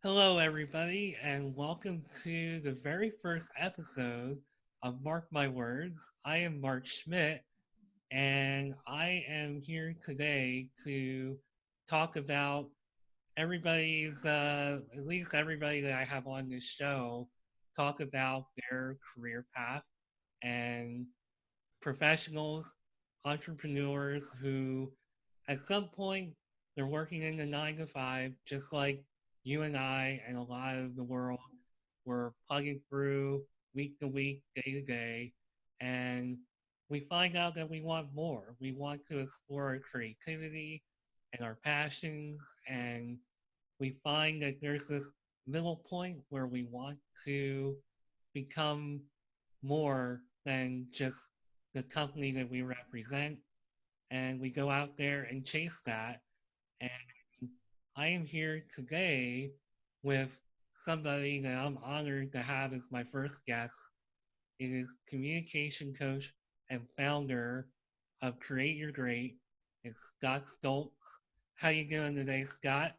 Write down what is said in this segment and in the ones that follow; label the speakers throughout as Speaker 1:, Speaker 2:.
Speaker 1: Hello, everybody, and welcome to the very first episode of Mark My Words. I am Marc Schmidt, and I am here today to talk about at least everybody that I have on this show, talk about their career path and professionals, entrepreneurs who, at some point, they're working in the 9 to 5, just like you and I and a lot of the world were plugging through week to week, day to day, and we find out that we want more. We want to explore our creativity and our passions, and we find that there's this middle point where we want to become more than just the company that we represent, and we go out there and chase that. And I am here today with somebody that I'm honored to have as my first guest. It is communication coach and founder of Create Your Great. It's Scott Stolze. How you doing today, Scott?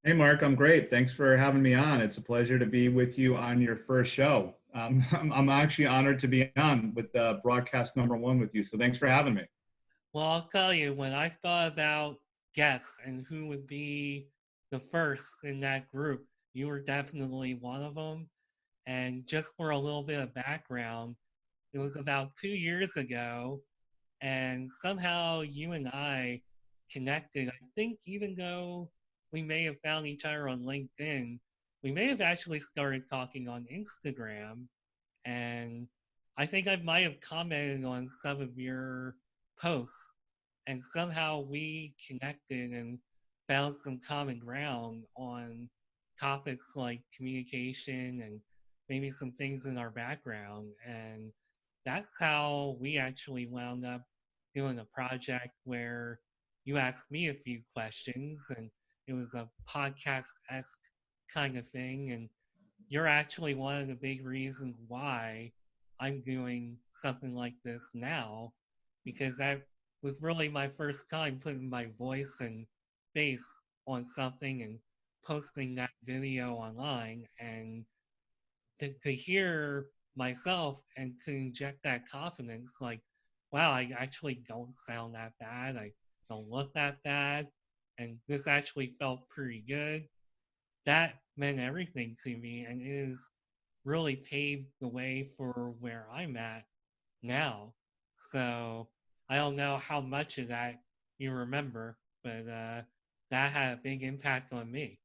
Speaker 2: Hey, Mark, I'm great. Thanks for having me on. It's a pleasure to be with you on your first show. I'm actually honored to be on with broadcast number one with you. So thanks for having me.
Speaker 1: Well, I'll tell you, when I thought about guests and who would be the first in that group, you were definitely one of them. And just for a little bit of background, it was about 2 years ago, and somehow you and I connected. I think even though we may have found each other on LinkedIn, we may have actually started talking on Instagram. And I think I might have commented on some of your posts, and somehow we connected and found some common ground on topics like communication and maybe some things in our background. And that's how we actually wound up doing a project where you asked me a few questions, and it was a podcast-esque kind of thing. And you're actually one of the big reasons why I'm doing something like this now, because that was really my first time putting my voice and face on something and posting that video online. And to hear myself and to inject that confidence, like, wow, I actually don't sound that bad. I don't look that bad. And this actually felt pretty good. That meant everything to me, and it has really paved the way for where I'm at now. So I don't know how much of that you remember, but that had a big impact on me.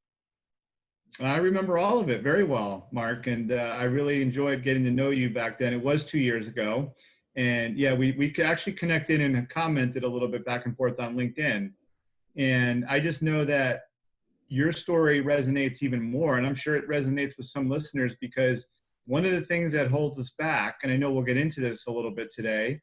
Speaker 2: I remember all of it very well, Mark, and I really enjoyed getting to know you back then. It was 2 years ago. And yeah, we actually connected and commented a little bit back and forth on LinkedIn. And I just know that your story resonates even more. And I'm sure it resonates with some listeners because one of the things that holds us back, and I know we'll get into this a little bit today,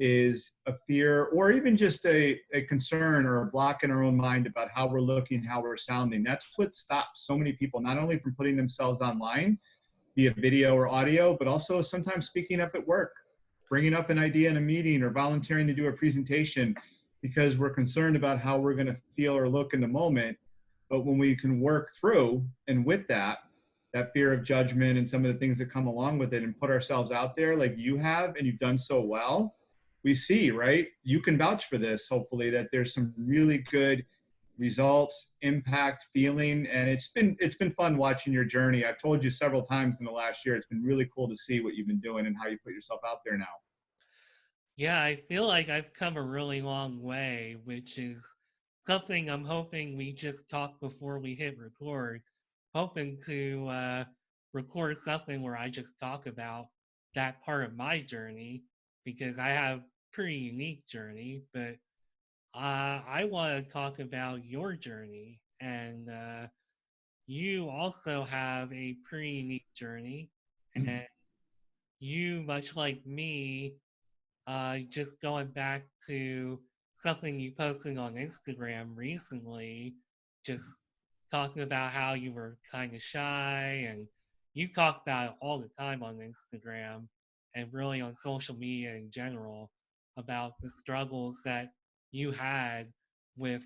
Speaker 2: is a fear or even just a concern or a block in our own mind about how we're looking, how we're sounding. That's what stops so many people, not only from putting themselves online via video or audio, but also sometimes speaking up at work, bringing up an idea in a meeting or volunteering to do a presentation because we're concerned about how we're going to feel or look in the moment. But when we can work through and with that fear of judgment and some of the things that come along with it and put ourselves out there like you have and you've done so well, we see, right? You can vouch for this, hopefully, that there's some really good results, impact, feeling, and it's been fun watching your journey. I've told you several times in the last year, it's been really cool to see what you've been doing and how you put yourself out there now.
Speaker 1: Yeah, I feel like I've come a really long way, which is something I'm hoping we just talk before we hit record. Hoping to record something where I just talk about that part of my journey, because I have pretty unique journey, but I want to talk about your journey. And you also have a pretty unique journey. And you, much like me, just going back to something you posted on Instagram recently, just talking about how you were kind of shy, and you talk about it all the time on Instagram and really on social media in general about the struggles that you had with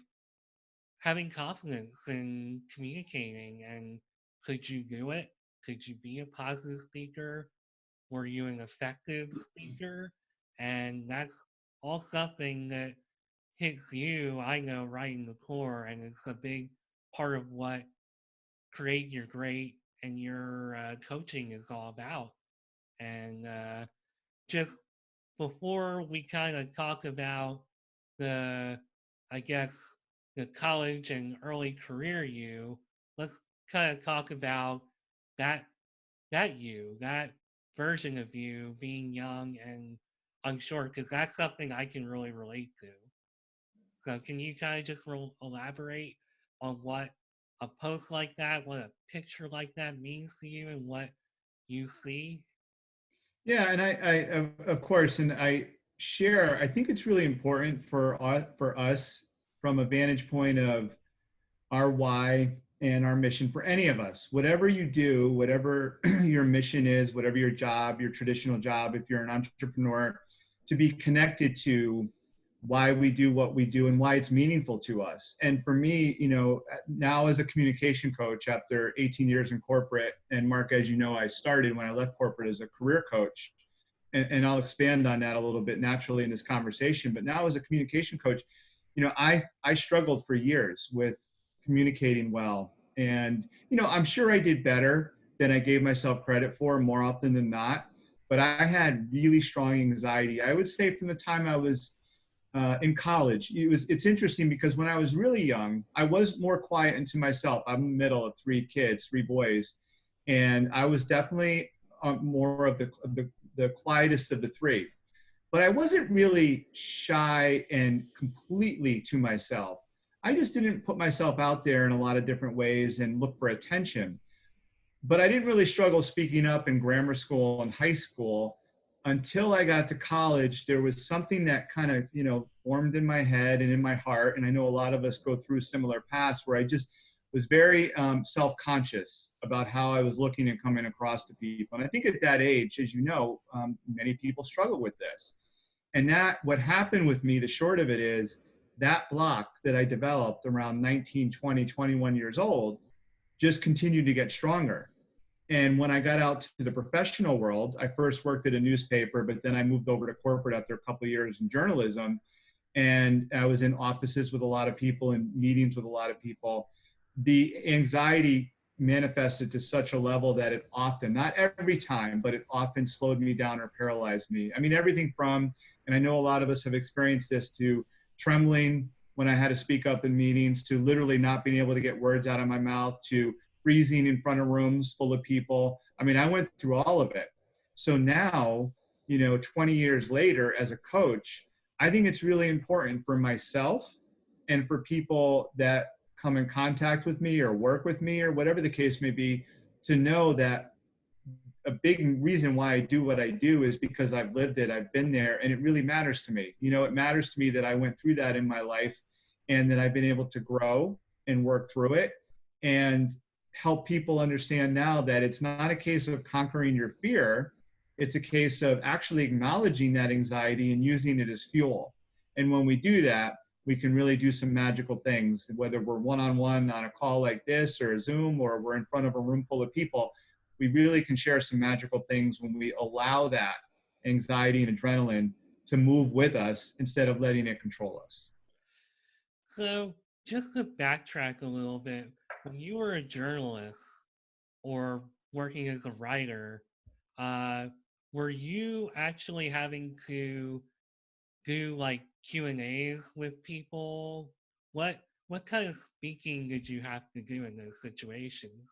Speaker 1: having confidence in communicating and Could you do it? Could you be a positive speaker? Were you an effective speaker? And that's all something that hits you, I know, right in the core. And it's a big part of what Create Your Great and your coaching is all about. And just before we kind of talk about the, I guess, the college and early career you, let's kind of talk about that that version of you being young and unsure, because that's something I can really relate to. So can you kind of just elaborate on what a post like that, what a picture like that means to you, and what you see?
Speaker 2: Yeah, and of course, and I share. I think it's really important for us from a vantage point of our why and our mission for any of us. Whatever you do, whatever your mission is, whatever your job, your traditional job, if you're an entrepreneur, to be connected to why we do what we do and why it's meaningful to us. And for me, now as a communication coach after 18 years in corporate, and Mark, as you know, I started when I left corporate as a career coach, and I'll expand on that a little bit naturally in this conversation. But now as a communication coach, I struggled for years with communicating well. And, I'm sure I did better than I gave myself credit for more often than not. But I had really strong anxiety. I would say from the time I was in college. It's interesting because when I was really young, I was more quiet into myself. I'm in the middle of three kids, three boys, and I was definitely more of the quietest of the three. But I wasn't really shy and completely to myself. I just didn't put myself out there in a lot of different ways and look for attention. But I didn't really struggle speaking up in grammar school and high school until I got to college. There was something that kind of, formed in my head and in my heart. And I know a lot of us go through similar paths where I just was very self-conscious about how I was looking and coming across to people. And I think at that age, as you know, many people struggle with this. And what happened with me, the short of it is that block that I developed around 19, 20, 21 years old just continued to get stronger. And when I got out to the professional world, I first worked at a newspaper, but then I moved over to corporate after a couple of years in journalism. And I was in offices with a lot of people and meetings with a lot of people. The anxiety manifested to such a level that it often, not every time, but it often slowed me down or paralyzed me. I mean, everything from, and I know a lot of us have experienced this, to trembling when I had to speak up in meetings, to literally not being able to get words out of my mouth, to freezing in front of rooms full of people. I mean, I went through all of it. So now, 20 years later as a coach, I think it's really important for myself and for people that come in contact with me or work with me or whatever the case may be, to know that a big reason why I do what I do is because I've lived it, I've been there, and it really matters to me. It matters to me that I went through that in my life and that I've been able to grow and work through it and help people understand now that it's not a case of conquering your fear. It's a case of actually acknowledging that anxiety and using it as fuel. And when we do that, we can really do some magical things, whether we're one-on-one on a call like this or a Zoom, or we're in front of a room full of people. We really can share some magical things when we allow that anxiety and adrenaline to move with us instead of letting it control us.
Speaker 1: So, just to backtrack a little bit, when you were a journalist or working as a writer, uh, were you actually having to do like Q&As with people? What kind of speaking did you have to do in those situations?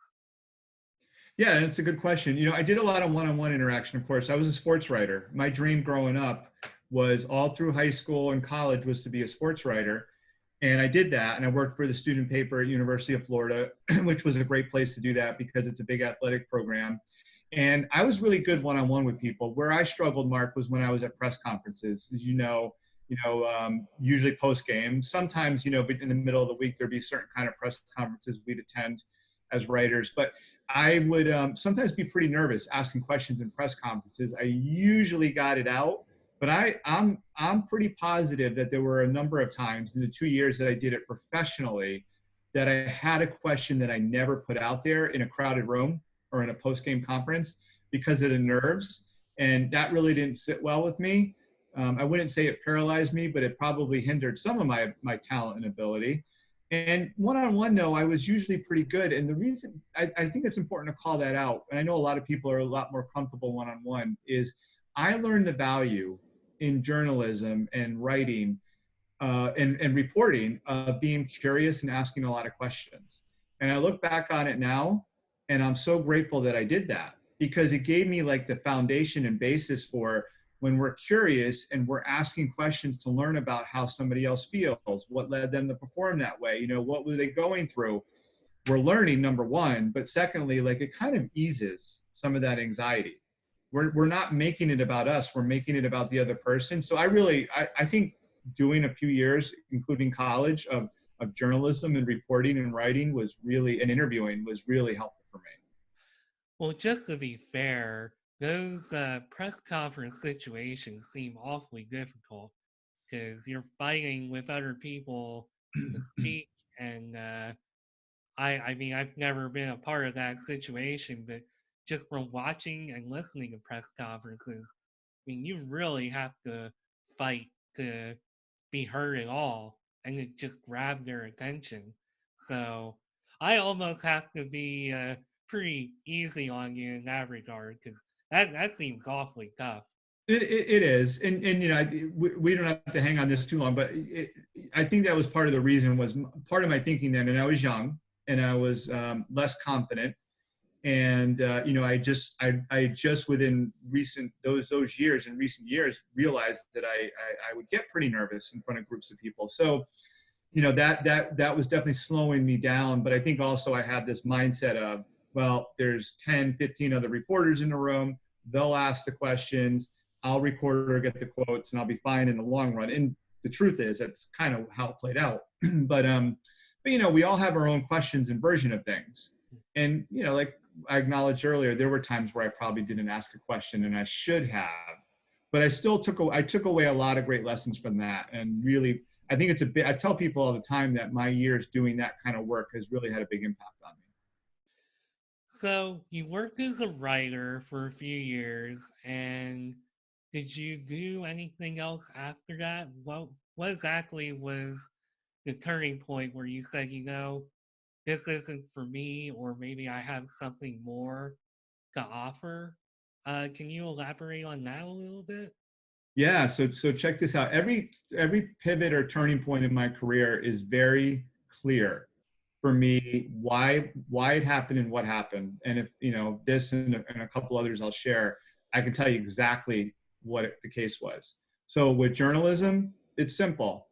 Speaker 2: Yeah, that's a good question. I did a lot of one-on-one interaction, of course. I was a sports writer. My dream growing up was, all through high school and college, was to be a sports writer. And I did that, and I worked for the student paper at University of Florida, which was a great place to do that because it's a big athletic program. And I was really good one-on-one with people. Where I struggled, Mark, was when I was at press conferences. As usually post-game. Sometimes, in the middle of the week, there'd be certain kind of press conferences we'd attend as writers. But I would sometimes be pretty nervous asking questions in press conferences. I usually got it out, but I'm pretty positive that there were a number of times in the 2 years that I did it professionally that I had a question that I never put out there in a crowded room or in a post-game conference because of the nerves. And that really didn't sit well with me. I wouldn't say it paralyzed me, but it probably hindered some of my talent and ability. And one-on-one, though, I was usually pretty good. And the reason I think it's important to call that out, and I know a lot of people are a lot more comfortable one-on-one, is I learned the value in journalism and writing and reporting, being curious and asking a lot of questions. And I look back on it now, and I'm so grateful that I did that because it gave me like the foundation and basis for when we're curious and we're asking questions to learn about how somebody else feels, what led them to perform that way, you know, what were they going through. We're learning, number one, but secondly, like it kind of eases some of that anxiety. We're not making it about us, we're making it about the other person. So I think doing a few years, including college, of journalism and reporting and writing was really, and interviewing was really helpful for me.
Speaker 1: Well, just to be fair, those press conference situations seem awfully difficult because you're fighting with other people to speak. And I mean, I've never been a part of that situation, but just from watching and listening to press conferences, I mean, you really have to fight to be heard at all and to just grab their attention. So I almost have to be pretty easy on you in that regard because that seems awfully tough.
Speaker 2: It is, and you know, we don't have to hang on this too long, but I think that was part of the reason, was part of my thinking then, and I was young and I was less confident, and you know, I just within those years, in recent years, realized that I would get pretty nervous in front of groups of people. So you know, that was definitely slowing me down. But I think also I had this mindset of, well, there's 10, 15 other reporters in the room. They'll ask the questions. I'll record or get the quotes, and I'll be fine in the long run. And the truth is, that's kind of how it played out. But you know, we all have our own questions and version of things. And you know, like I acknowledged earlier, there were times where I probably didn't ask a question, and I should have. But I took away a lot of great lessons from that, and really, I think it's a bit, I tell people all the time that my years doing that kind of work has really had a big impact on me.
Speaker 1: So you worked as a writer for a few years, and did you do anything else after that? What exactly was the turning point where you said, you know, this isn't for me, or maybe I have something more to offer? Can you elaborate on that a little bit?
Speaker 2: Yeah, so check this out. Every pivot or turning point in my career is very clear for me, why it happened and what happened. And if you know this and a couple others I'll share, I can tell you exactly what the case was. So with journalism, it's simple.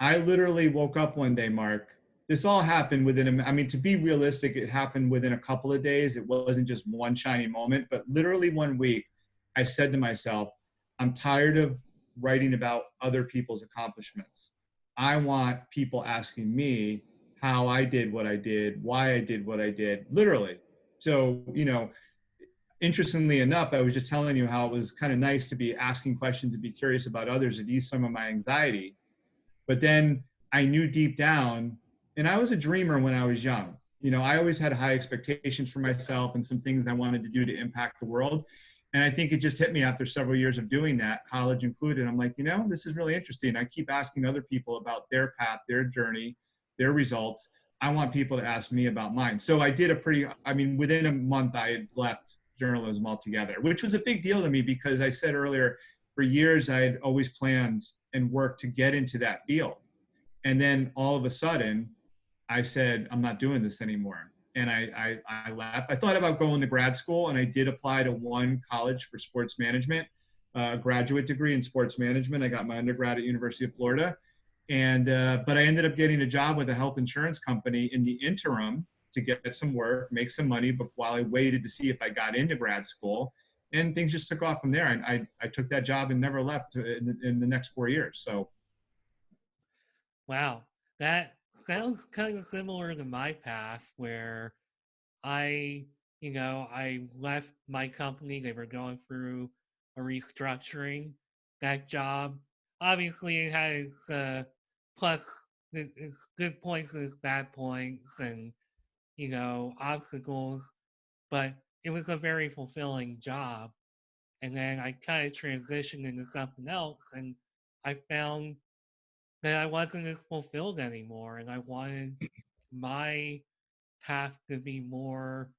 Speaker 2: I literally woke up one day, Mark. This all happened within I mean, to be realistic, it happened within a couple of days. It wasn't just one shiny moment, but literally one week, I said to myself, I'm tired of writing about other people's accomplishments. I want people asking me how I did what I did, why I did what I did, literally. So, you know, interestingly enough, I was just telling you how it was kind of nice to be asking questions and be curious about others and ease some of my anxiety. But then I knew deep down, and I was a dreamer when I was young. You know, I always had high expectations for myself and some things I wanted to do to impact the world. And I think it just hit me after several years of doing that, college included. I'm like, you know, this is really interesting. I keep asking other people about their path, their journey, their results. I want people to ask me about mine. So I did I mean, within a month, I had left journalism altogether, which was a big deal to me because I said earlier, for years, I had always planned and worked to get into that field. And then all of a sudden, I said, I'm not doing this anymore. And I left. I thought about going to grad school, and I did apply to one college for sports management, a graduate degree in sports management. I got my undergrad at University of Florida. And but I ended up getting a job with a health insurance company in the interim to get some work, make some money, but while I waited to see if I got into grad school. And things just took off from there. And I took that job and never left in the next 4 years. So
Speaker 1: Wow, that sounds kind of similar to my path where I, you know, I left my company. They were going through a restructuring. That job, obviously, it has plus it's good points and it's bad points and, obstacles, but it was a very fulfilling job. And then I kind of transitioned into something else, and I found that I wasn't as fulfilled anymore, and I wanted my path to be more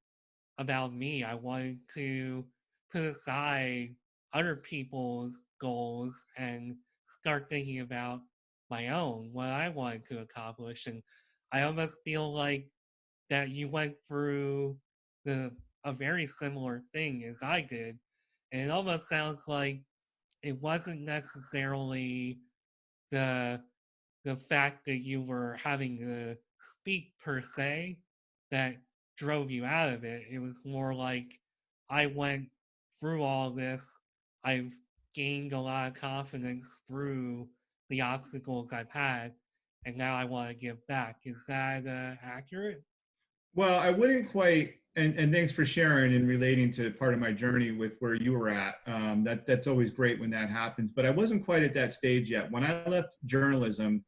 Speaker 1: about me. I wanted to put aside other people's goals and start thinking about my own, what I wanted to accomplish. And I almost feel like that you went through the a very similar thing as I did. And it almost sounds like it wasn't necessarily the the fact that you were having to speak per se that drove you out of it. It was more like I went through all this. I've gained a lot of confidence through the obstacles I've had, and now I want to give back. Is that accurate?
Speaker 2: Well, I wouldn't quite, and thanks for sharing and relating to part of my journey with where you were at. That's always great when that happens. But I wasn't quite at that stage yet. When I left journalism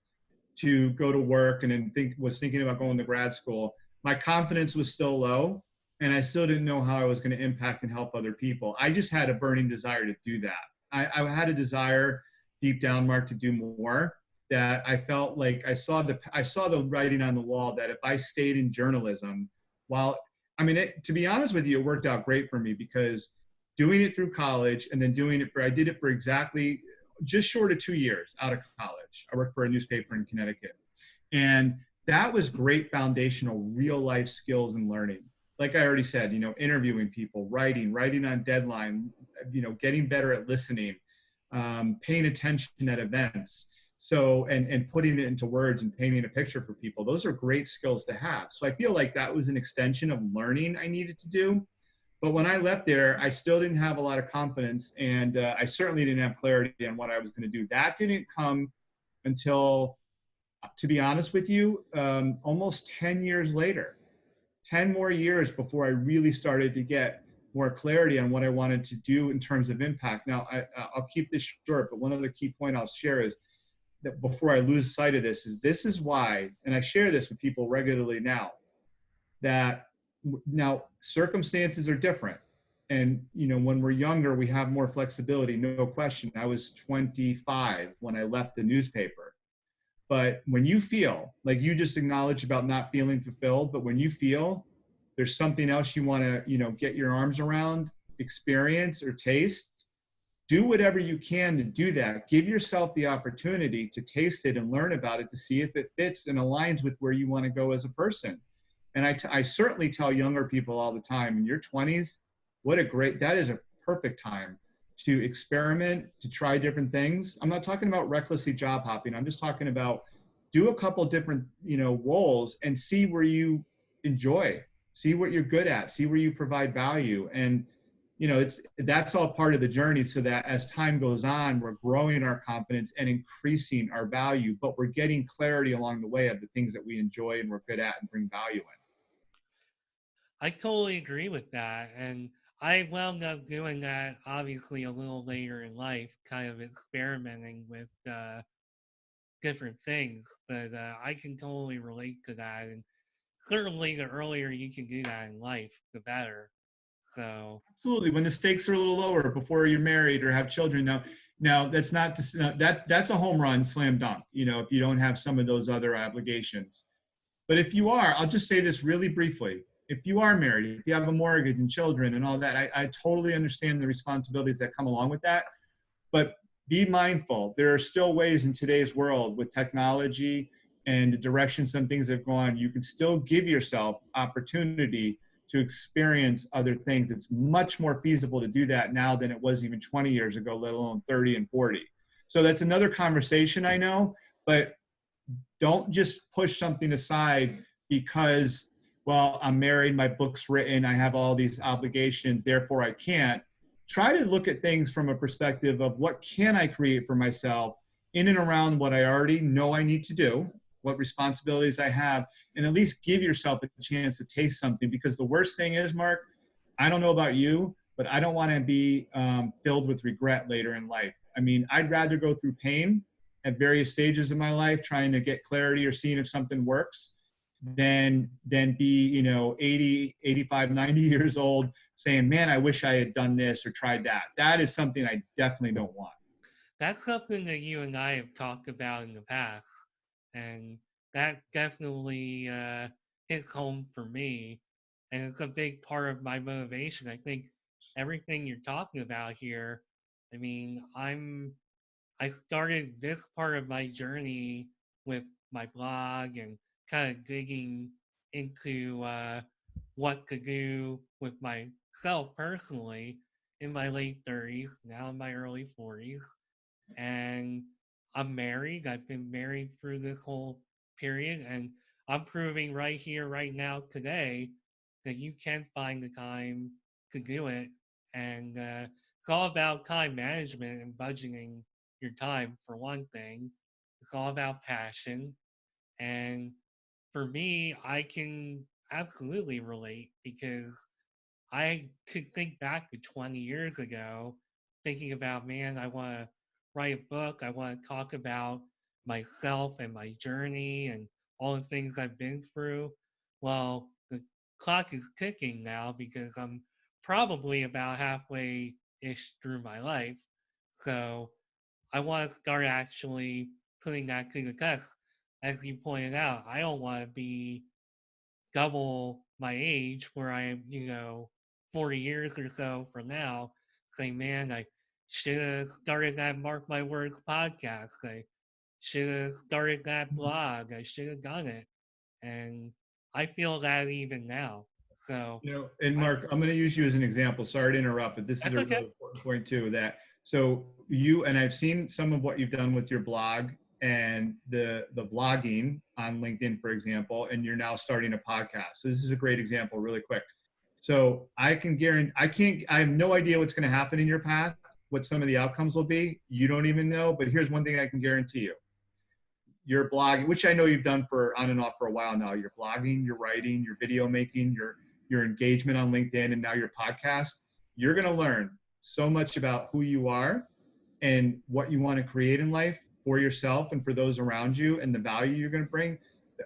Speaker 2: to go to work and then was thinking about going to grad school, my confidence was still low, and I still didn't know how I was going to impact and help other people. I just had a burning desire to do that. I had a desire deep down, Mark, to do more. That I felt like I saw the writing on the wall that if I stayed in journalism, while I mean, to be honest with you, it worked out great for me because doing it through college and then I did it for exactly just short of 2 years out of college. I worked for a newspaper in Connecticut. And that was great foundational real life skills and learning. Like I already said, interviewing people, writing on deadline, getting better at listening, paying attention at events. So, and putting it into words and painting a picture for people. Those are great skills to have. So I feel like that was an extension of learning I needed to do. But when I left there, I still didn't have a lot of confidence, and I certainly didn't have clarity on what I was going to do. That didn't come until, to be honest with you, almost 10 years later, 10 more years before I really started to get more clarity on what I wanted to do in terms of impact. Now, I'll keep this short, but one other key point I'll share is that before I lose sight of this is why, and I share this with people regularly now, that now circumstances are different. And, when we're younger, we have more flexibility, no question. I was 25 when I left the newspaper. But when you feel, like you just acknowledged about not feeling fulfilled, but when you feel there's something else you want to, get your arms around, experience or taste, do whatever you can to do that. Give yourself the opportunity to taste it and learn about it to see if it fits and aligns with where you want to go as a person. And I certainly tell younger people all the time, in your 20s, that is a perfect time to experiment, to try different things. I'm not talking about recklessly job hopping. I'm just talking about do a couple different, roles and see where you enjoy, see what you're good at, see where you provide value. And, that's all part of the journey, so that as time goes on, we're growing our confidence and increasing our value, but we're getting clarity along the way of the things that we enjoy and we're good at and bring value in.
Speaker 1: I totally agree with that. And I wound up doing that obviously a little later in life, kind of experimenting with different things. But I can totally relate to that. And certainly the earlier you can do that in life, the better. So
Speaker 2: Absolutely. When the stakes are a little lower before you're married or have children. Now that's not that's a home run, slam dunk, if you don't have some of those other obligations. But if you are, I'll just say this really briefly. If you are married, if you have a mortgage and children and all that, I totally understand the responsibilities that come along with that. But be mindful. There are still ways in today's world with technology and the direction some things have gone, you can still give yourself opportunity to experience other things. It's much more feasible to do that now than it was even 20 years ago, let alone 30 and 40. So that's another conversation, I know, but don't just push something aside because, well, I'm married, my book's written, I have all these obligations, therefore I can't. Try to look at things from a perspective of what can I create for myself in and around what I already know I need to do, what responsibilities I have, and at least give yourself a chance to taste something. Because the worst thing is, Mark, I don't know about you, but I don't want to be filled with regret later in life. I mean, I'd rather go through pain at various stages of my life, trying to get clarity or seeing if something works, than be, 80, 85, 90 years old saying, man, I wish I had done this or tried that. That is something I definitely don't want.
Speaker 1: That's something that you and I have talked about in the past, and that definitely hits home for me, and it's a big part of my motivation. I think everything you're talking about here, I mean, I started this part of my journey with my blog and kind of digging into what to do with myself personally in my late 30s, now in my early 40s. And I'm married. I've been married through this whole period, and I'm proving right here, right now, today, that you can find the time to do it. And it's all about time management and budgeting your time, for one thing. It's all about passion. And for me, I can absolutely relate because I could think back to 20 years ago, thinking about, man, I want to write a book. I want to talk about myself and my journey and all the things I've been through. Well, the clock is ticking now because I'm probably about halfway ish through my life. So I want to start actually putting that to the test. As you pointed out, I don't want to be double my age where I am, 40 years or so from now, saying, man, I should have started that Mark My Words podcast. I should have started that blog. I should have done it. And I feel that even now. So,
Speaker 2: And
Speaker 1: I,
Speaker 2: Mark, I'm going to use you as an example. Sorry to interrupt, but this is
Speaker 1: that's
Speaker 2: a really
Speaker 1: okay.
Speaker 2: important point too. So you and I've seen some of what you've done with your blog and the blogging on LinkedIn, for example, and you're now starting a podcast. So this is a great example, really quick. So I can guarantee, I have no idea what's going to happen in your path, what some of the outcomes will be. You don't even know, but here's one thing I can guarantee you. Your blogging, which I know you've done for on and off for a while now, your blogging, your writing, your video making, your engagement on LinkedIn, and now your podcast, you're going to learn so much about who you are and what you want to create in life for yourself and for those around you and the value you're going to bring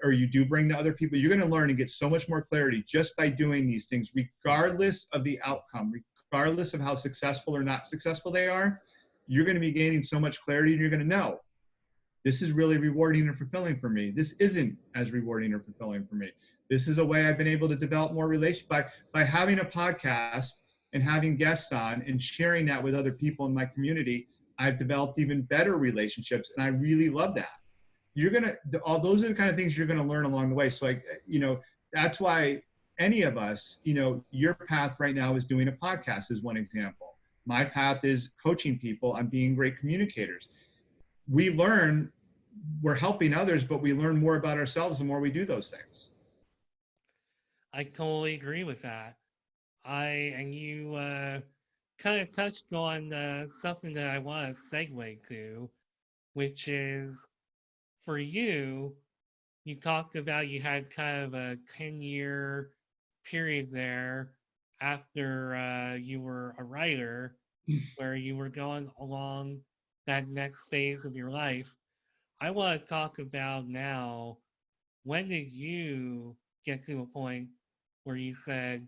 Speaker 2: or you do bring to other people. You're going to learn and get so much more clarity just by doing these things, regardless of the outcome, regardless of how successful or not successful they are. You're going to be gaining so much clarity and you're going to know this is really rewarding and fulfilling for me. This isn't as rewarding or fulfilling for me. This is a way I've been able to develop more relations by having a podcast and having guests on and sharing that with other people in my community. I've developed even better relationships, and I really love that. All those are the kind of things you're gonna learn along the way. So, that's why any of us, your path right now is doing a podcast is one example. My path is coaching people on being great communicators. We're helping others, but we learn more about ourselves the more we do those things.
Speaker 1: I totally agree with that. And you kind of touched on something that I want to segue to, which is for you, you talked about you had kind of a 10-year period there after you were a writer where you were going along that next phase of your life. I want to talk about now, when did you get to a point where you said,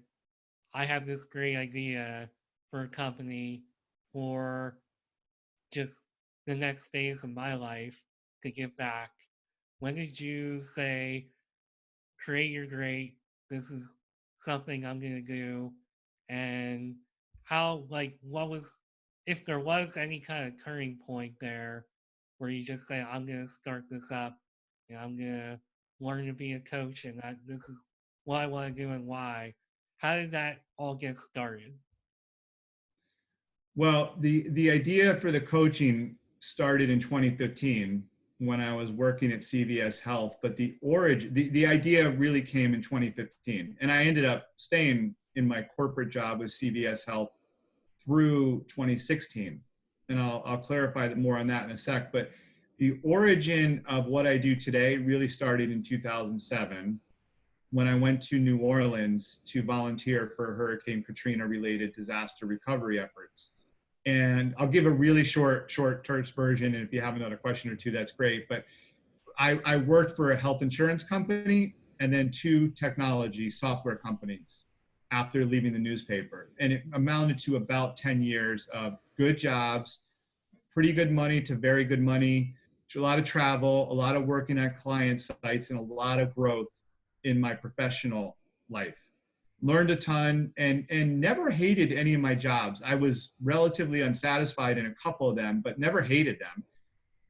Speaker 1: I have this great idea for a company for just the next phase of my life to give back? When did you say, create your great, this is something I'm going to do? And how, like, what was, if there was any kind of turning point there where you just say, I'm going to start this up and I'm going to learn to be a coach and this is what I want to do and why? How did that all get started?
Speaker 2: Well, the idea for the coaching started in 2015 when I was working at CVS Health, but the idea really came in 2015, and I ended up staying in my corporate job with CVS Health through 2016, and I'll clarify more on that in a sec. But the origin of what I do today really started in 2007 when I went to New Orleans to volunteer for Hurricane Katrina related disaster recovery efforts. And I'll give a really short terse version. And if you have another question or two, that's great. But I worked for a health insurance company and then two technology software companies after leaving the newspaper. And it amounted to about 10 years of good jobs, pretty good money to very good money, a lot of travel, a lot of working at client sites, and a lot of growth in my professional life. Learned a ton and never hated any of my jobs. I was relatively unsatisfied in a couple of them, but never hated them.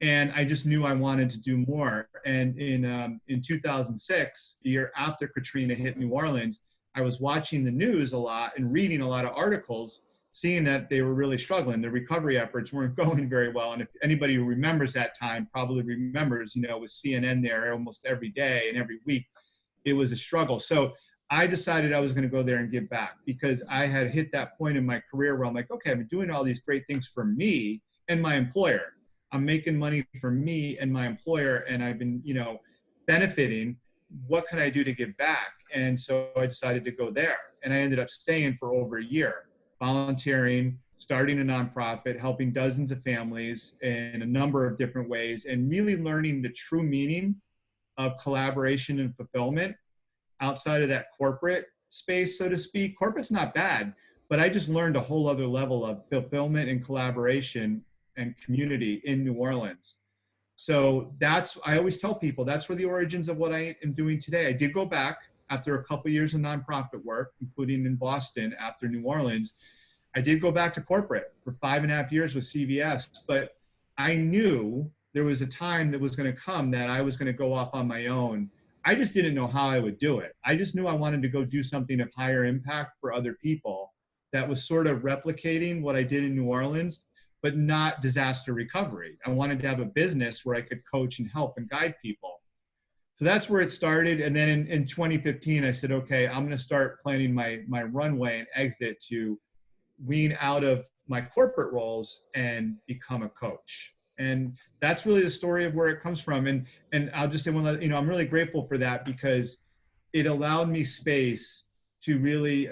Speaker 2: And I just knew I wanted to do more. And in 2006, the year after Katrina hit New Orleans, I was watching the news a lot and reading a lot of articles, seeing that they were really struggling. The recovery efforts weren't going very well. And if anybody who remembers that time probably remembers, with CNN there almost every day and every week, it was a struggle. So I decided I was going to go there and give back because I had hit that point in my career where I'm like, okay, I've been doing all these great things for me and my employer. I'm making money for me and my employer, and I've been, benefiting. What can I do to give back? And so I decided to go there, and I ended up staying for over a year, volunteering, starting a nonprofit, helping dozens of families in a number of different ways, and really learning the true meaning of collaboration and fulfillment outside of that corporate space, so to speak. Corporate's not bad, but I just learned a whole other level of fulfillment and collaboration and community in New Orleans. So I always tell people that's where the origins of what I am doing today. I did go back after a couple of years of nonprofit work, including in Boston after New Orleans. I did go back to corporate for 5.5 years with CVS, but I knew there was a time that was going to come that I was going to go off on my own. I just didn't know how I would do it. I just knew I wanted to go do something of higher impact for other people that was sort of replicating what I did in New Orleans, but not disaster recovery. I wanted to have a business where I could coach and help and guide people. So that's where it started. And then in 2015, I said, okay, I'm going to start planning my runway and exit to wean out of my corporate roles and become a coach. And that's really the story of where it comes from. And I'll just say I'm really grateful for that because it allowed me space to really,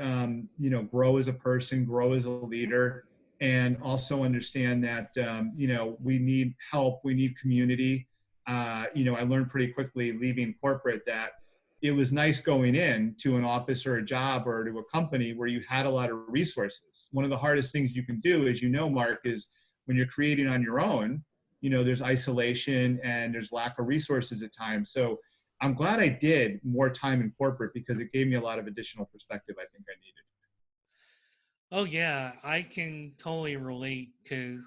Speaker 2: grow as a person, grow as a leader, and also understand that, we need help, we need community. I learned pretty quickly leaving corporate that it was nice going in to an office or a job or to a company where you had a lot of resources. One of the hardest things you can do, as you know, Mark, is when you're creating on your own, there's isolation and there's lack of resources at times. So I'm glad I did more time in corporate because it gave me a lot of additional perspective I think I needed.
Speaker 1: Oh yeah, I can totally relate because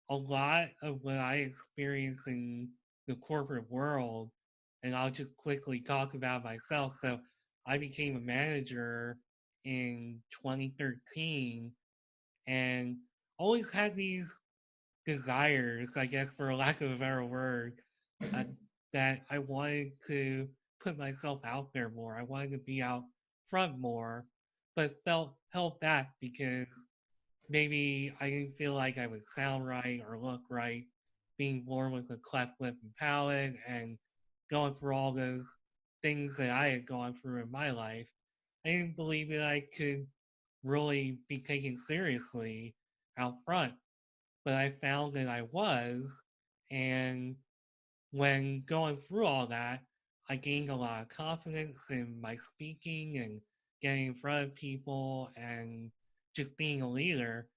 Speaker 1: a lot of what I experienced in the corporate world, and I'll just quickly talk about myself. So I became a manager in 2013 and always had these desires, I guess, for a lack of a better word, uh, that I wanted to put myself out there more. I wanted to be out front more, but felt held back because maybe I didn't feel like I would sound right or look right, being born with a cleft lip and palate and going through all those things that I had gone through in my life. I didn't believe that I could really be taken seriously out front, but I found that I was. And when going through all that, I gained a lot of confidence in my speaking and getting in front of people and just being a leader.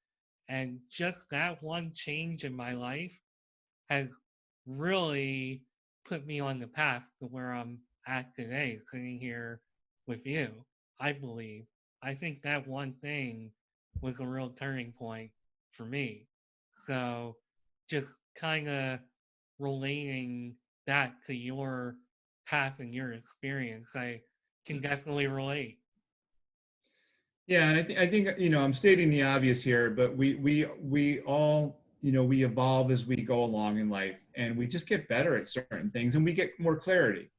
Speaker 1: And just that one change in my life has really put me on the path to where I'm at today, sitting here with you. I believe. I think that one thing was a real turning point for me. So just kind of relating that to your path and your experience, I can definitely relate.
Speaker 2: Yeah, and I think I'm stating the obvious here, but we all we evolve as we go along in life, and we just get better at certain things, and we get more clarity.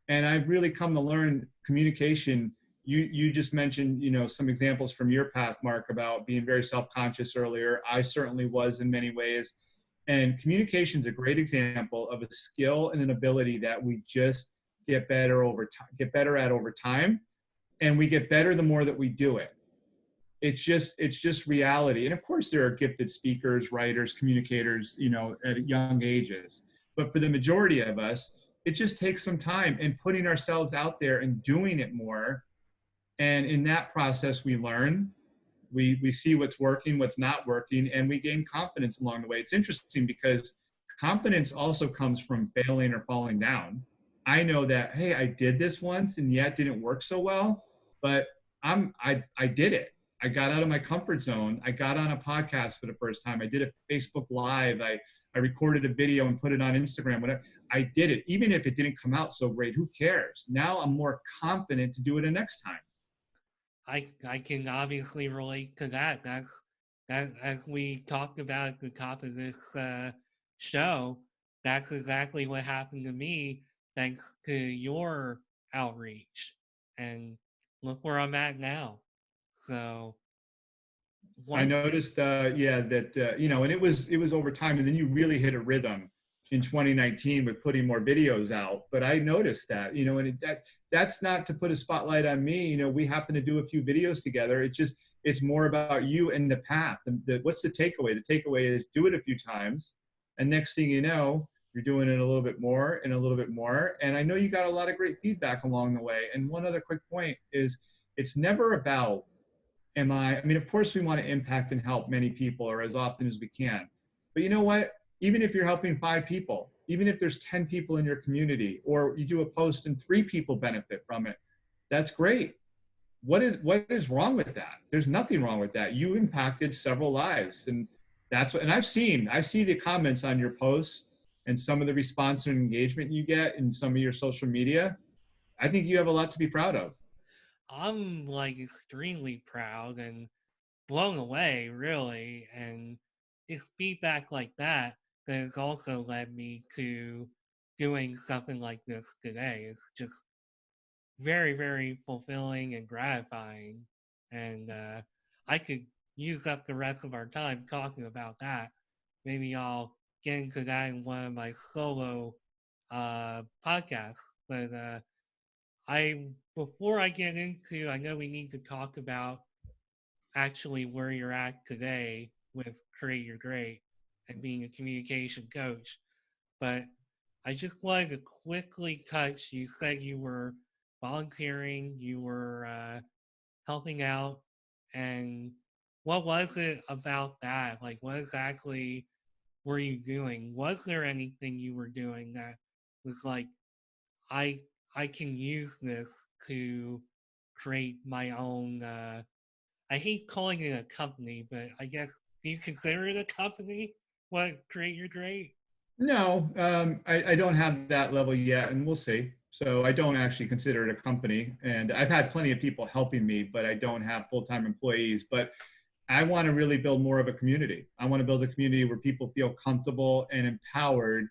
Speaker 2: And I've really come to learn communication. You just mentioned some examples from your path, Mark, about being very self-conscious earlier. I certainly was in many ways, and communication is a great example of a skill and an ability that we just get better at over time, and we get better the more that we do it. it's just reality. And of course there are gifted speakers, writers, communicators, at young ages. But for the majority of us, it just takes some time and putting ourselves out there and doing it more. And in that process, we learn, we see what's working, what's not working, and we gain confidence along the way. It's interesting because confidence also comes from failing or falling down. I know that, hey, I did this once and yet didn't work so well, but I did it. I got out of my comfort zone. I got on a podcast for the first time. I did a Facebook Live. I recorded a video and put it on Instagram. Whatever. I did it. Even if it didn't come out so great, who cares? Now I'm more confident to do it the next time.
Speaker 1: I can obviously relate to that. That as we talked about at the top of this show, that's exactly what happened to me thanks to your outreach. And look where I'm at now. So
Speaker 2: I noticed, that and it was over time, and then you really hit a rhythm in 2019 with putting more videos out. But I noticed that, and that's not to put a spotlight on me. We happen to do a few videos together. It's more about you and the path. What's the takeaway? The takeaway is do it a few times, and next thing you know, you're doing it a little bit more and a little bit more. And I know you got a lot of great feedback along the way. And one other quick point is, it's never about I mean, of course we want to impact and help many people, or as often as we can. But you know what? Even if you're helping 5 people, even if there's 10 people in your community, or you do a post and 3 people benefit from it, that's great. What is wrong with that? There's nothing wrong with that. You impacted several lives. And I see the comments on your posts and some of the response and engagement you get in some of your social media. I think you have a lot to be proud of.
Speaker 1: I'm like extremely proud and blown away, really. And it's feedback like that that has also led me to doing something like this today. It's just very, very fulfilling and gratifying. And I could use up the rest of our time talking about that. Maybe I'll get into that in one of my solo podcasts. But before I get into, I know we need to talk about actually where you're at today with Create Your Great and being a communication coach. But I just wanted to quickly touch, you said you were volunteering, you were helping out, and what was it about that? Like, what exactly were you doing? Was there anything you were doing that was like, I I can use this to create my own I hate calling it a company, but I guess, do you consider it a company? What, Create Your Great?
Speaker 2: No, I don't have that level yet, and we'll see. So I don't actually consider it a company, and I've had plenty of people helping me, but I don't have full-time employees. But I want to really build more of a community. I want to build a community where people feel comfortable and empowered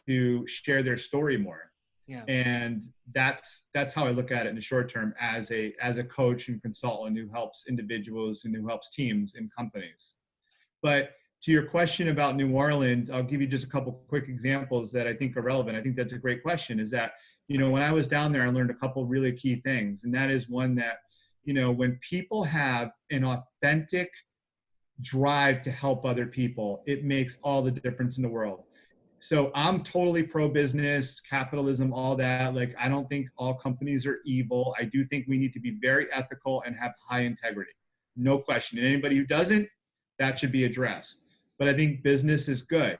Speaker 2: to share their story more.
Speaker 1: Yeah.
Speaker 2: And that's how I look at it in the short term as a coach and consultant who helps individuals and who helps teams and companies. But to your question about New Orleans, I'll give you just a couple quick examples that I think are relevant. I think that's a great question. Is that, when I was down there, I learned a couple really key things. And that is one that, when people have an authentic drive to help other people, it makes all the difference in the world. So I'm totally pro-business, capitalism, all that. Like, I don't think all companies are evil. I do think we need to be very ethical and have high integrity. No question. And anybody who doesn't, that should be addressed. But I think business is good.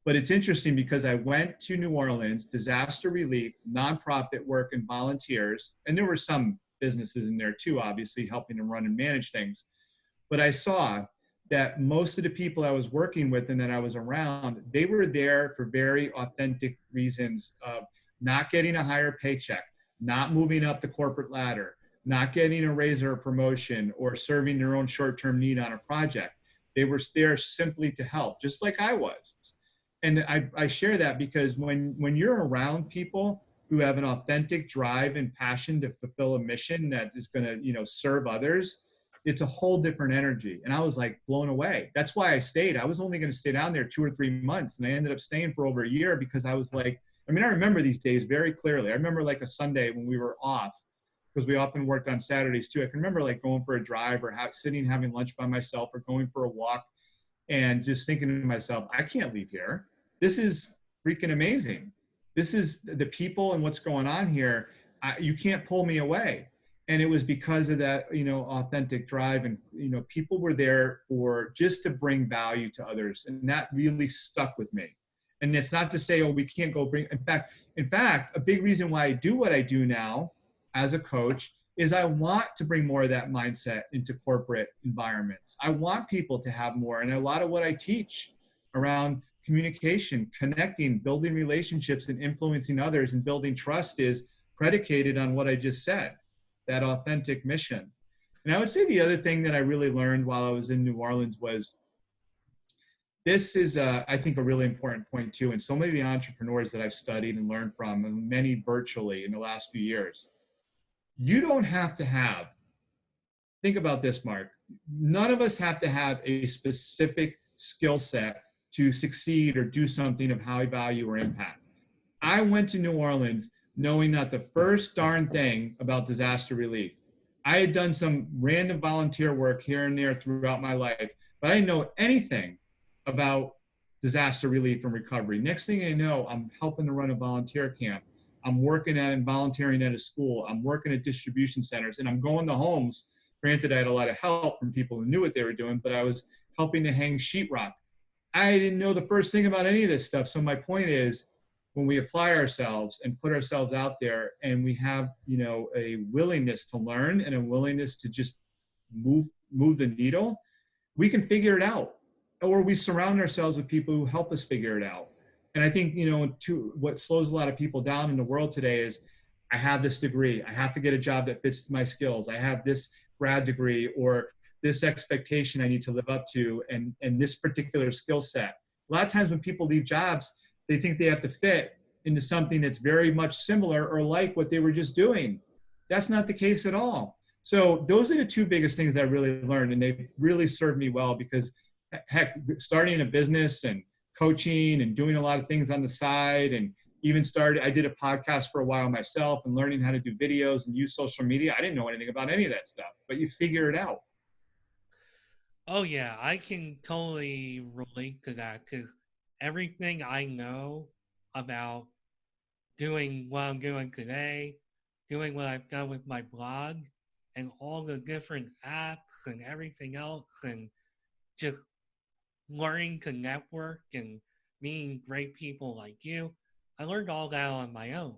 Speaker 2: But it's interesting because I went to New Orleans, disaster relief, nonprofit work, and volunteers. And there were some businesses in there too, obviously, helping to run and manage things. But I saw that most of the people I was working with and that I was around, they were there for very authentic reasons of not getting a higher paycheck, not moving up the corporate ladder, not getting a raise or a promotion, or serving their own short-term need on a project. They were there simply to help, just like I was. And I share that because when you're around people who have an authentic drive and passion to fulfill a mission that is going to, serve others, it's a whole different energy. And I was like blown away. That's why I stayed. I was only going to stay down there 2 or 3 months. And I ended up staying for over a year because I was like, I remember these days very clearly. I remember like a Sunday when we were off because we often worked on Saturdays too. I can remember like going for a drive or sitting having lunch by myself or going for a walk and just thinking to myself, I can't leave here. This is freaking amazing. This is the people and what's going on here. You can't pull me away. And it was because of that, authentic drive, and, people were there for just to bring value to others. And that really stuck with me. And it's not to say, oh, we can't go bring, in fact, a big reason why I do what I do now as a coach is I want to bring more of that mindset into corporate environments. I want people to have more. And a lot of what I teach around communication, connecting, building relationships, and influencing others and building trust is predicated on what I just said, that authentic mission. And I would say the other thing that I really learned while I was in New Orleans was, this is, I think, a really important point too. And so many of the entrepreneurs that I've studied and learned from, and many virtually in the last few years, you don't have to have, think about this, Mark, none of us have to have a specific skill set to succeed or do something of high value or impact. I went to New Orleans knowing not the first darn thing about disaster relief. I had done some random volunteer work here and there throughout my life, but I didn't know anything about disaster relief and recovery. Next thing I know, I'm helping to run a volunteer camp. I'm working at and volunteering at a school. I'm working at distribution centers, and I'm going to homes. Granted, I had a lot of help from people who knew what they were doing, but I was helping to hang sheetrock. I didn't know the first thing about any of this stuff. So my point is, when we apply ourselves and put ourselves out there, and we have, a willingness to learn and a willingness to just move the needle, we can figure it out. Or we surround ourselves with people who help us figure it out. And I think, what slows a lot of people down in the world today is, I have this degree, I have to get a job that fits my skills, I have this grad degree, or this expectation I need to live up to, and this particular skill set. A lot of times when people leave jobs, they think they have to fit into something that's very much similar or like what they were just doing. That's not the case at all. So those are the two biggest things I really learned, and they've really served me well, because heck, starting a business and coaching and doing a lot of things on the side, and even I did a podcast for a while myself, and learning how to do videos and use social media. I didn't know anything about any of that stuff, but you figure it out.
Speaker 1: Oh yeah, I can totally relate to that, because everything I know about doing what I'm doing today, doing what I've done with my blog, and all the different apps and everything else, and just learning to network and meeting great people like you, I learned all that on my own.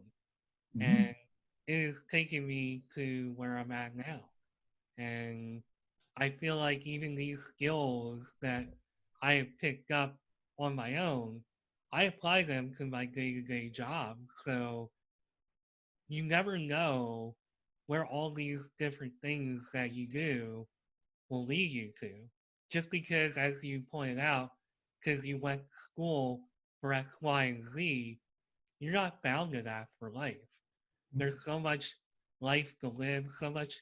Speaker 1: Mm-hmm. And it is taking me to where I'm at now. And I feel like even these skills that I have picked up on my own, I apply them to my day-to-day job. So you never know where all these different things that you do will lead you to. Just because, as you pointed out, because you went to school for X, Y, and Z, you're not bound to that for life. There's so much life to live, so much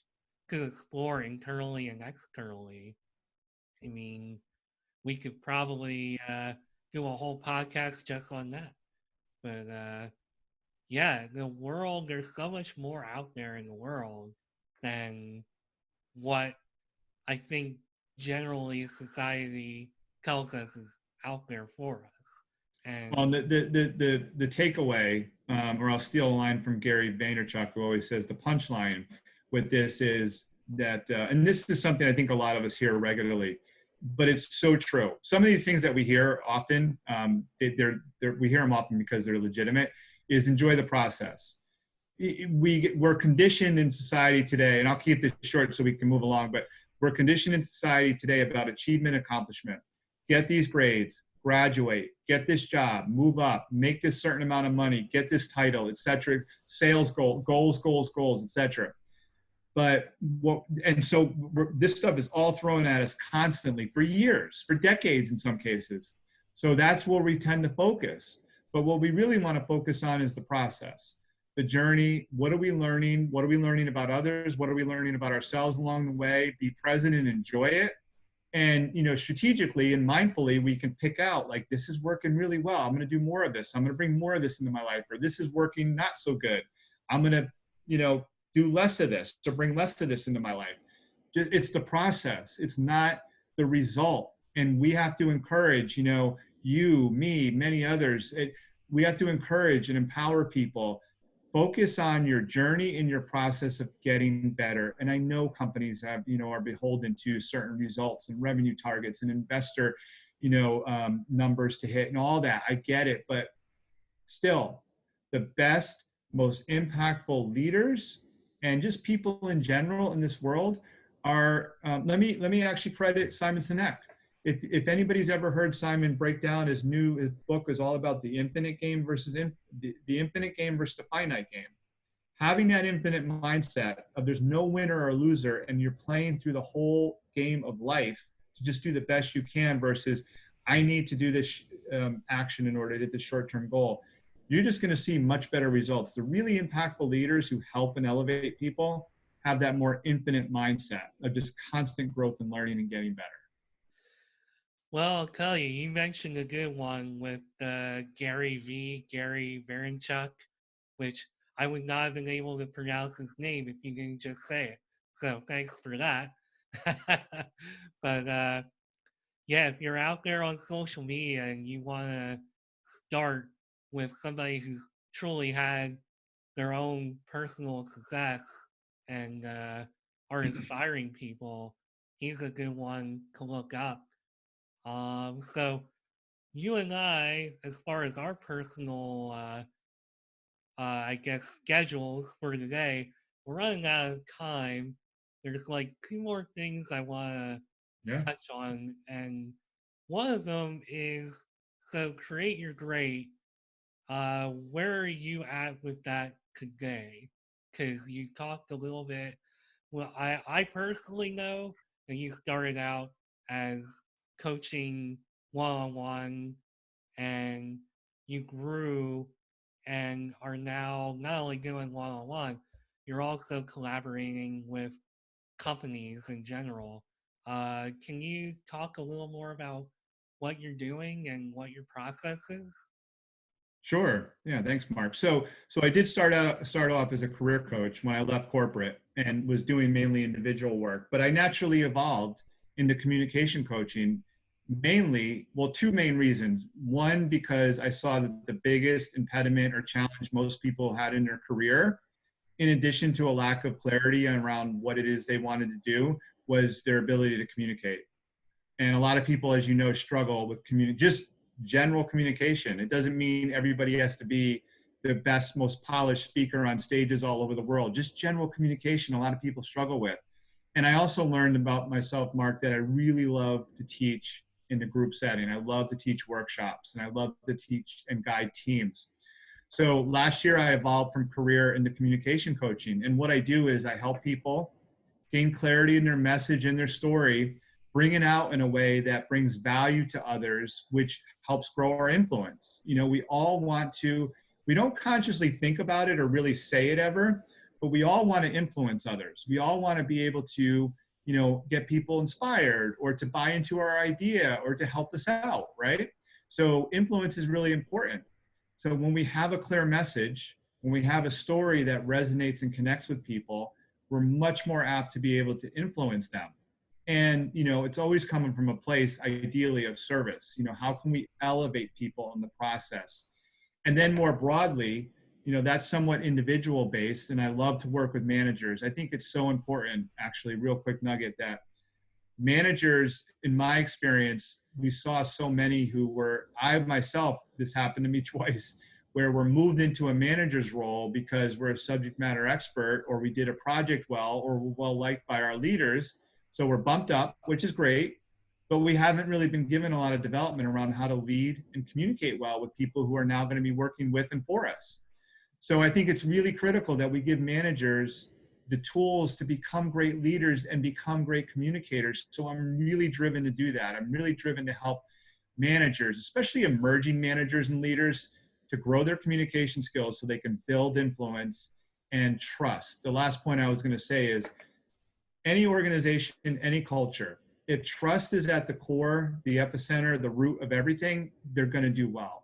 Speaker 1: to explore internally and externally. I mean, we could probably do a whole podcast just on that. But yeah, the world, there's so much more out there in the world than what I think generally society tells us is out there for us. And
Speaker 2: the takeaway, or I'll steal a line from Gary Vaynerchuk, who always says the punchline with this is that, and this is something I think a lot of us hear regularly, but it's so true. Some of these things that we hear often, we hear them often because they're legitimate, is enjoy the process. We're conditioned in society today, and I'll keep this short so we can move along, but we're conditioned in society today about achievement, accomplishment. Get these grades, graduate, get this job, move up, make this certain amount of money, get this title, etc. Sales goals, etc. But this stuff is all thrown at us constantly for years, for decades in some cases. So that's where we tend to focus. But what we really want to focus on is the process, the journey. What are we learning? What are we learning about others? What are we learning about ourselves along the way? Be present and enjoy it. And, strategically and mindfully, we can pick out, like, this is working really well. I'm going to do more of this. I'm going to bring more of this into my life. Or this is working not so good. I'm going to, do less of this, to bring less of this into my life. It's the process. It's not the result. And we have to encourage, you, me, many others. We have to encourage and empower people. Focus on your journey and your process of getting better. And I know companies have, are beholden to certain results and revenue targets and investor, numbers to hit and all that. I get it, but still, the best, most impactful leaders and just people in general in this world are. Let me actually credit Simon Sinek. If anybody's ever heard Simon break down his book is all about the infinite game versus the infinite game versus the finite game. Having that infinite mindset of there's no winner or loser, and you're playing through the whole game of life to just do the best you can versus I need to do this action in order to hit the short-term goal. You're just going to see much better results. The really impactful leaders who help and elevate people have that more infinite mindset of just constant growth and learning and getting better.
Speaker 1: Well, I'll tell you, you mentioned a good one with Gary Vaynerchuk, which I would not have been able to pronounce his name if you didn't just say it. So thanks for that. But yeah, if you're out there on social media and you want to start with somebody who's truly had their own personal success and are inspiring people, he's a good one to look up. So you and I, as far as our personal, I guess, schedules for today, we're running out of time. There's like two more things I want to touch on. And one of them is, so Create Your Great. Where are you at with that today? Because you talked a little bit. Well, I personally know that you started out as coaching one-on-one and you grew and are now not only doing one-on-one, you're also collaborating with companies in general. Can you talk a little more about what you're doing and what your process is?
Speaker 2: Sure. Yeah. Thanks, Mark. So I did start off as a career coach when I left corporate and was doing mainly individual work, but I naturally evolved into communication coaching mainly, well, two main reasons. One, because I saw that the biggest impediment or challenge most people had in their career, in addition to a lack of clarity around what it is they wanted to do, was their ability to communicate. And a lot of people, as you know, struggle with just general communication. It doesn't mean everybody has to be the best, most polished speaker on stages all over the world. Just general communication, a lot of people struggle with. And I also learned about myself, Mark, that I really love to teach in the group setting. I love to teach workshops and I love to teach and guide teams. So last year I evolved from career into communication coaching. And what I do is I help people gain clarity in their message and their story, bring it out in a way that brings value to others, which helps grow our influence. We all want to, we don't consciously think about it or really say it ever, but we all want to influence others. We all want to be able to, get people inspired or to buy into our idea or to help us out, right? So influence is really important. So when we have a clear message, when we have a story that resonates and connects with people, we're much more apt to be able to influence them. And, it's always coming from a place, ideally, of service. How can we elevate people in the process? And then more broadly, that's somewhat individual based. And I love to work with managers. I think it's so important, actually, real quick nugget, that managers, in my experience, we saw so many who were, I myself, this happened to me twice, where we're moved into a manager's role because we're a subject matter expert or we did a project well or we're well liked by our leaders. So we're bumped up, which is great, but we haven't really been given a lot of development around how to lead and communicate well with people who are now going to be working with and for us. So I think it's really critical that we give managers the tools to become great leaders and become great communicators. So I'm really driven to do that. I'm really driven to help managers, especially emerging managers and leaders, to grow their communication skills so they can build influence and trust. The last point I was going to say is, any organization, any culture, if trust is at the core, the epicenter, the root of everything, they're going to do well.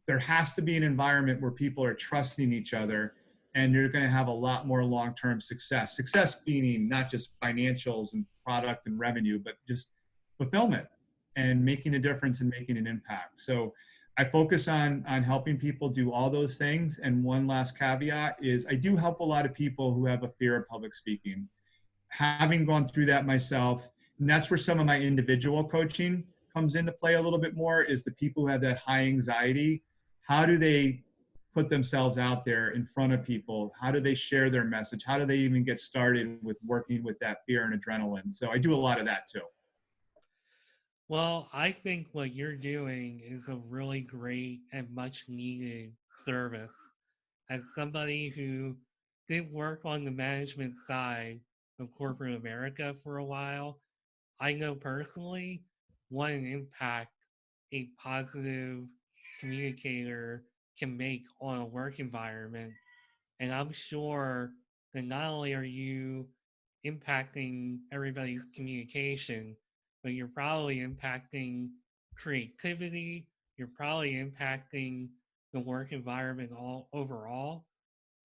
Speaker 2: There has to be an environment where people are trusting each other and you're going to have a lot more long-term success. Success meaning not just financials and product and revenue, but just fulfillment and making a difference and making an impact. So I focus on helping people do all those things. And one last caveat is I do help a lot of people who have a fear of public speaking. Having gone through that myself, and that's where some of my individual coaching comes into play a little bit more, is the people who have that high anxiety. How do they put themselves out there in front of people? How do they share their message? How do they even get started with working with that fear and adrenaline? So I do a lot of that too.
Speaker 1: Well, I think what you're doing is a really great and much needed service. As somebody who did work on the management side of corporate America for a while, I know personally what an impact a positive communicator can make on a work environment. And I'm sure that not only are you impacting everybody's communication, but you're probably impacting creativity, you're probably impacting the work environment all overall.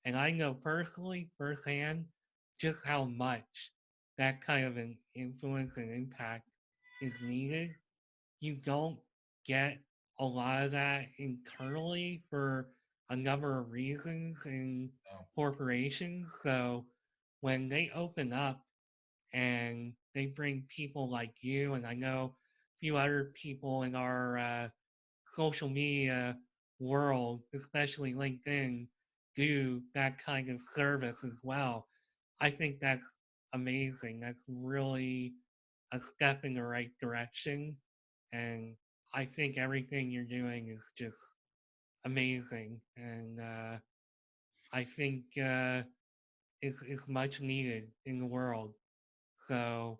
Speaker 1: And I know personally, firsthand, just how much that kind of an influence and impact is needed. You don't get a lot of that internally for a number of reasons in corporations. So when they open up and they bring people like you, and I know a few other people in our social media world, especially LinkedIn, do that kind of service as well. I think that's amazing. That's really a step in the right direction. And I think everything you're doing is just amazing. And I think it's much needed in the world. So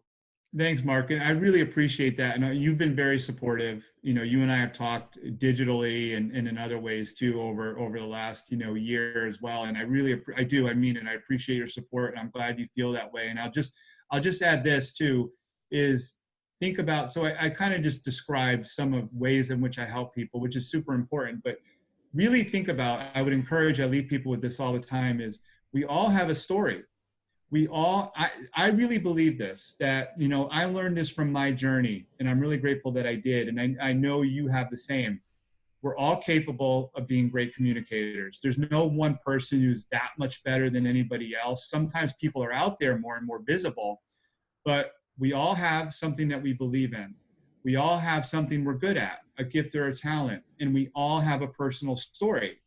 Speaker 2: Thanks, Mark. And I really appreciate that. And you've been very supportive. You and I have talked digitally and in other ways too over the last, year as well. And I do. I mean, and I appreciate your support. And I'm glad you feel that way. And I'll just add this too, is think about, so I kind of just described some of ways in which I help people, which is super important, but really think about, I would encourage, I leave people with this all the time, is we all have a story. I really believe this, that I learned this from my journey, and I'm really grateful that I did, and I know you have the same. We're all capable of being great communicators. There's no one person who's that much better than anybody else. Sometimes people are out there more and more visible, but we all have something that we believe in. We all have something we're good at, a gift or a talent, and we all have a personal story.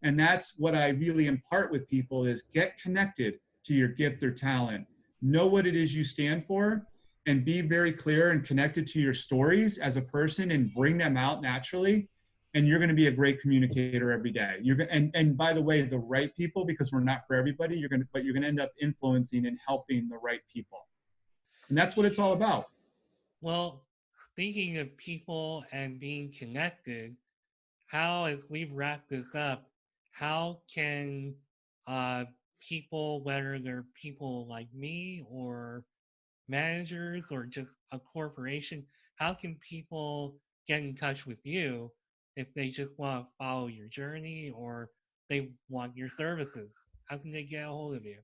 Speaker 2: And that's what I really impart with people, is get connected to your gift or talent. Know what it is you stand for, and be very clear and connected to your stories as a person, and bring them out naturally. And you're going to be a great communicator every day. And by the way, the right people, because we're not for everybody, but you're going to end up influencing and helping the right people. And that's what it's all about.
Speaker 1: well, speaking of people and being connected, how, as we wrap this up, how can uh, people, whether they're people like me or managers or just a corporation, how can people get in touch with you if they just want to follow your journey or they want your services? How can they get a hold of you?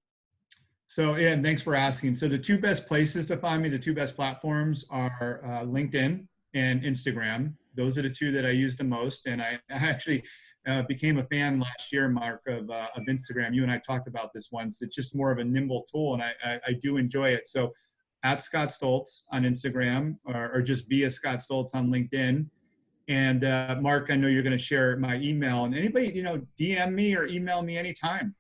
Speaker 2: So, yeah, and thanks for asking. So the two best places to find me, the two best platforms are LinkedIn and Instagram. Those are the two that I use the most. And I actually became a fan last year, Mark, of Instagram. You and I talked about this once. It's just more of a nimble tool, and I do enjoy it. So at Scott Stolze on Instagram, or just via Scott Stolze on LinkedIn. And Mark, I know you're going to share my email, and anybody, DM me or email me anytime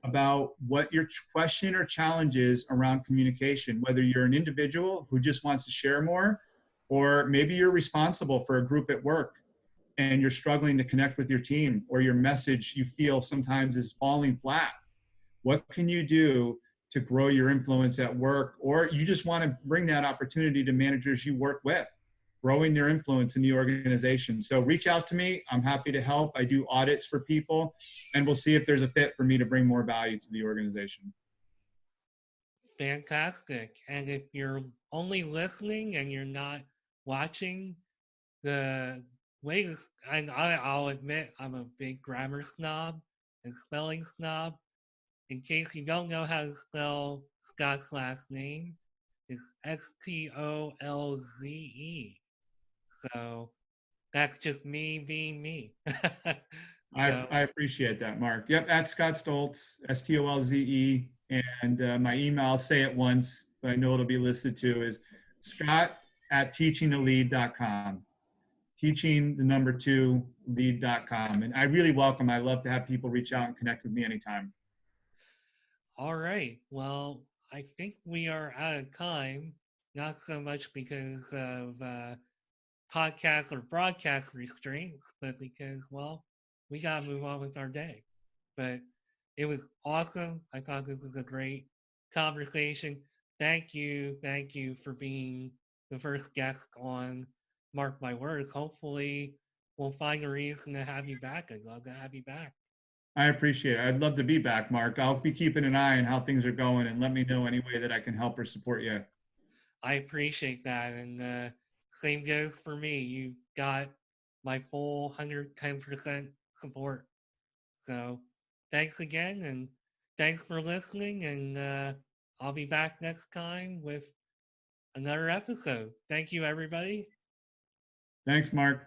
Speaker 2: about what your question or challenge is around communication, whether you're an individual who just wants to share more, or maybe you're responsible for a group at work and you're struggling to connect with your team, or your message you feel sometimes is falling flat. What can you do to grow your influence at work? Or you just want to bring that opportunity to managers you work with, growing their influence in the organization. So reach out to me. I'm happy to help. I do audits for people, and we'll see if there's a fit for me to bring more value to the organization.
Speaker 1: Fantastic. And if you're only listening and you're not watching, the latest, and I'll admit I'm a big grammar snob and spelling snob. in case you don't know how to spell Scott's last name, it's Stolze. So that's just me being me. So,
Speaker 2: I appreciate that, Mark. Yep, at Scott Stolze, Stolze. And my email, I'll say it once, but I know it'll be listed too, is Scott at teachingtolead.com. Teaching the number two lead.com. And I really welcome, I love to have people reach out and connect with me anytime.
Speaker 1: all right. Well, I think we are out of time. Not so much because of podcast or broadcast restraints, but because, well, we got to move on with our day. But it was awesome. I thought this was a great conversation. Thank you. Thank you for being the first guest on Mark My Words. Hopefully, we'll find a reason to have you back. I'd love to have you back.
Speaker 2: I appreciate it. I'd love to be back, Mark. I'll be keeping an eye on how things are going and let me know any way that I can help or support you.
Speaker 1: I appreciate that. And same goes for me. You got my full 110% support. So thanks again. And thanks for listening. And I'll be back next time with another episode. Thank you, everybody.
Speaker 2: Thanks, Mark.